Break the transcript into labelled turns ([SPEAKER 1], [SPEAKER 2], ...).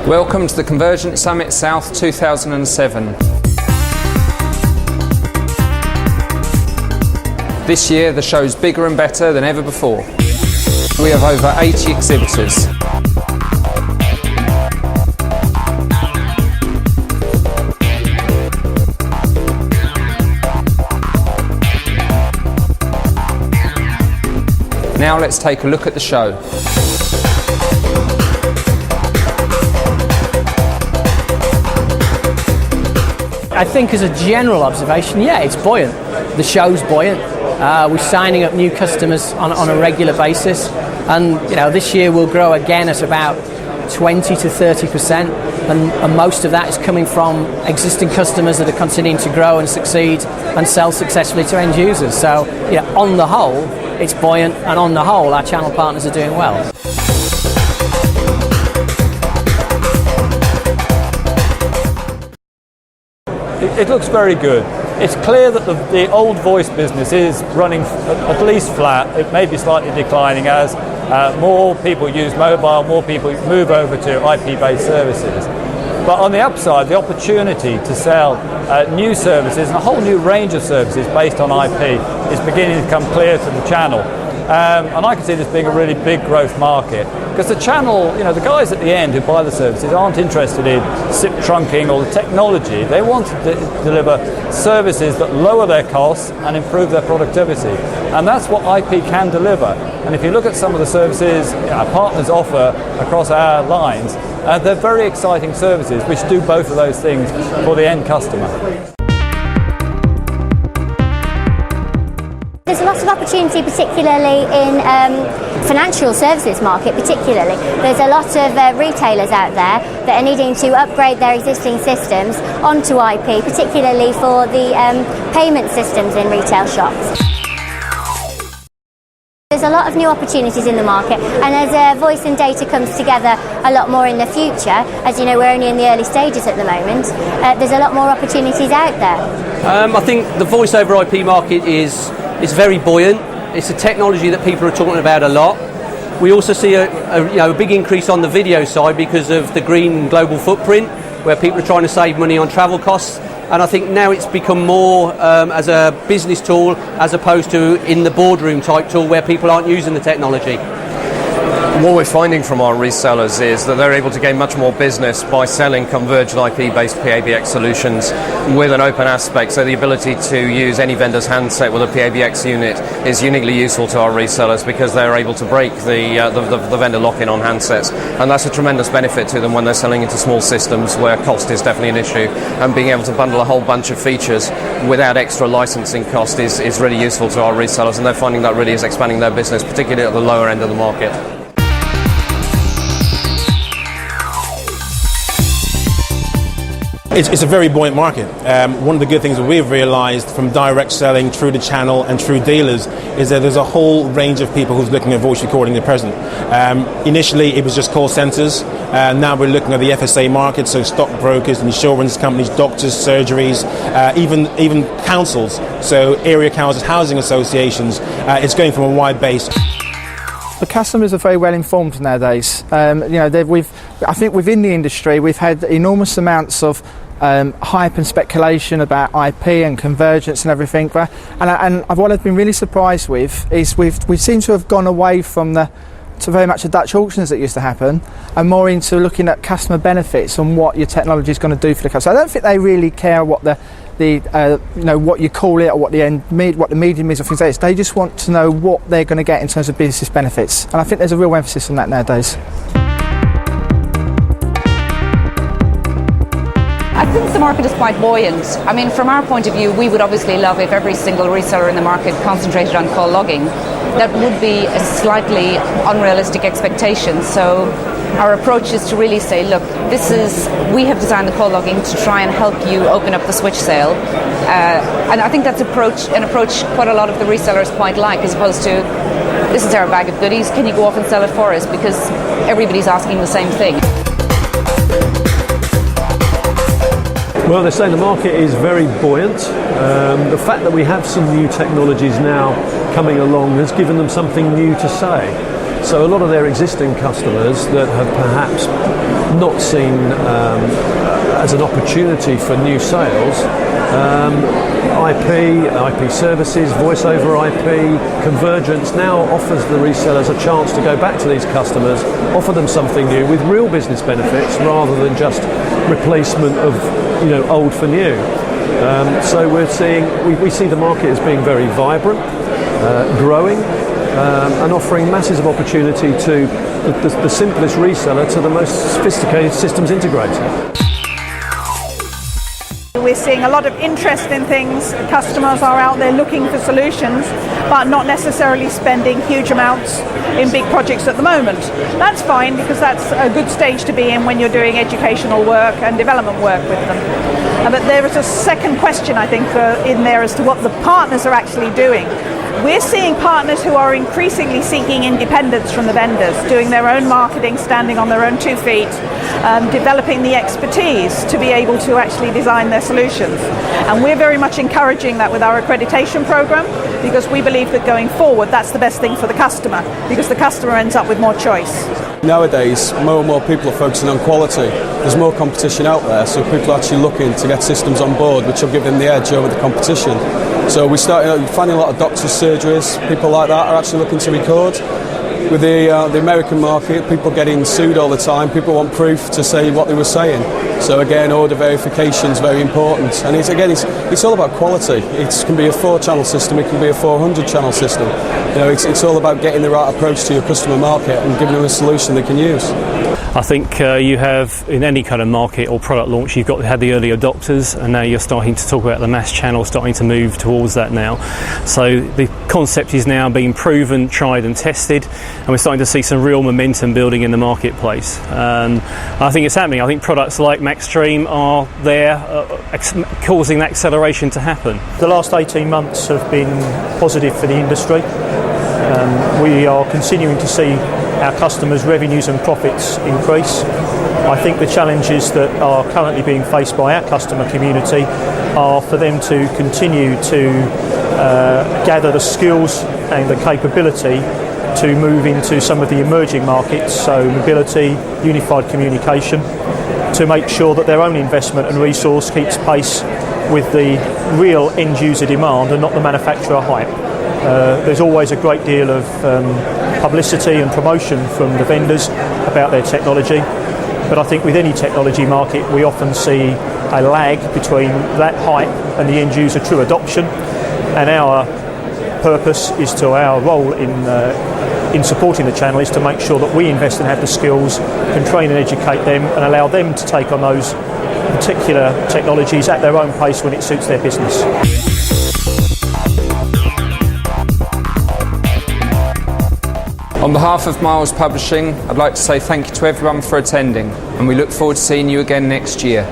[SPEAKER 1] Welcome to the Convergence Summit South 2007. This year the show's bigger and better than ever before. We have over 80 exhibitors. Now let's take a look at the show.
[SPEAKER 2] I think as a general observation, yeah, it's buoyant. The show's buoyant. We're signing up new customers on a regular basis, and this year we'll grow again at about 20 to 30%, and most of that is coming from existing customers that are continuing to grow and succeed and sell successfully to end users. So, on the whole, it's buoyant, and on the whole, our channel partners are doing well.
[SPEAKER 3] It looks very good. It's clear that the old voice business is running at least flat. It may be slightly declining as more people use mobile, more people move over to IP-based services. But on the upside, the opportunity to sell new services and a whole new range of services based on IP is beginning to come clear to the channel. And I can see this being a really big growth market, because the channel, the guys at the end who buy the services aren't interested in SIP trunking or the technology. They want to deliver services that lower their costs and improve their productivity. And that's what IP can deliver. And if you look at some of the services our partners offer across our lines, they're very exciting services which do both of those things for the end customer.
[SPEAKER 4] There's lots of opportunity, particularly in financial services market particularly. There's a lot of retailers out there that are needing to upgrade their existing systems onto IP, particularly for the payment systems in retail shops. There's a lot of new opportunities in the market, and as voice and data comes together a lot more in the future, as you know, we're only in the early stages at the moment, there's a lot more opportunities out there.
[SPEAKER 5] I think the voice over IP market is very buoyant. It's a technology that people are talking about a lot. We also see a big increase on the video side because of the green global footprint, where people are trying to save money on travel costs. And I think now it's become more as a business tool as opposed to in the boardroom type tool where people aren't using the technology.
[SPEAKER 6] What we're finding from our resellers is that they're able to gain much more business by selling converged IP-based PABX solutions with an open aspect. So the ability to use any vendor's handset with a PABX unit is uniquely useful to our resellers because they're able to break the vendor lock-in on handsets. And that's a tremendous benefit to them when they're selling into small systems where cost is definitely an issue. And being able to bundle a whole bunch of features without extra licensing cost is really useful to our resellers, and they're finding that really is expanding their business, particularly at the lower end of the market.
[SPEAKER 7] It's a very buoyant market. One of the good things that we've realised from direct selling through the channel and through dealers is that there's a whole range of people who's looking at voice recording at present. Initially it was just call centres, now we're looking at the FSA market, so stockbrokers, insurance companies, doctors, surgeries, even councils, so area councils, housing associations. It's going from a wide base.
[SPEAKER 8] The customers are very well informed nowadays. I think within the industry we've had enormous amounts of hype and speculation about IP and convergence and everything. And what I've been really surprised with is we seem to have gone away from very much the Dutch auctions that used to happen, and more into looking at customer benefits and what your technology is going to do for the customer. So I don't think they really care what what you call it or what the medium is or things like this. They just want to know what they're going to get in terms of business benefits, and I think there's a real emphasis on that nowadays.
[SPEAKER 9] I think the market is quite buoyant. I mean, from our point of view, we would obviously love if every single reseller in the market concentrated on call logging. That would be a slightly unrealistic expectation. So our approach is to really say, look, we have designed the call logging to try and help you open up the switch sale. And I think that's an approach quite a lot of the resellers quite like, as opposed to, this is our bag of goodies, can you go off and sell it for us? Because everybody's asking the same thing.
[SPEAKER 10] Well, they're saying the market is very buoyant. The fact that we have some new technologies now coming along has given them something new to say. So a lot of their existing customers that have perhaps not seen as an opportunity for new sales. IP services, voice over IP, Convergence now offers the resellers a chance to go back to these customers, offer them something new with real business benefits rather than just replacement of old for new. So we see the market as being very vibrant, growing, and offering masses of opportunity to the simplest reseller to the most sophisticated systems integrator.
[SPEAKER 11] We're seeing a lot of interest in things. Customers are out there looking for solutions, but not necessarily spending huge amounts in big projects at the moment. That's fine, because that's a good stage to be in when you're doing educational work and development work with them. But there is a second question, I think, in there as to what the partners are actually doing. We're seeing partners who are increasingly seeking independence from the vendors, doing their own marketing, standing on their own 2 feet, developing the expertise to be able to actually design their solutions. And we're very much encouraging that with our accreditation program, because we believe that going forward, that's the best thing for the customer, because the customer ends up with more choice.
[SPEAKER 12] Nowadays, more and more people are focusing on quality. There's more competition out there, so people are actually looking to get systems on board which will give them the edge over the competition. So we started finding a lot of doctors' surgeries, people like that are actually looking to record. With the American market, people getting sued all the time, people want proof to say what they were saying. So again, order verification is very important. And it's all about quality. It can be a 4-channel system, it can be a 400-channel system. It's all about getting the right approach to your customer market and giving them a solution they can use.
[SPEAKER 13] I think you have, in any kind of market or product launch, you've got to have the early adopters, and now you're starting to talk about the mass channel, starting to move towards that now. So the concept is now being proven, tried and tested, and we're starting to see some real momentum building in the marketplace. I think it's happening. I think products like MaxStream are there causing that acceleration to happen.
[SPEAKER 14] The last 18 months have been positive for the industry. We are continuing to see our customers' revenues and profits increase. I think the challenges that are currently being faced by our customer community are for them to continue to gather the skills and the capability to move into some of the emerging markets, so mobility, unified communication, to make sure that their own investment and resource keeps pace with the real end user demand and not the manufacturer hype. There's always a great deal of publicity and promotion from the vendors about their technology, but I think with any technology market we often see a lag between that hype and the end user true adoption, and our purpose is to, our role in supporting the channel is to make sure that we invest and have the skills, can train and educate them and allow them to take on those particular technologies at their own pace when it suits their business.
[SPEAKER 1] On behalf of Miles Publishing, I'd like to say thank you to everyone for attending, and we look forward to seeing you again next year.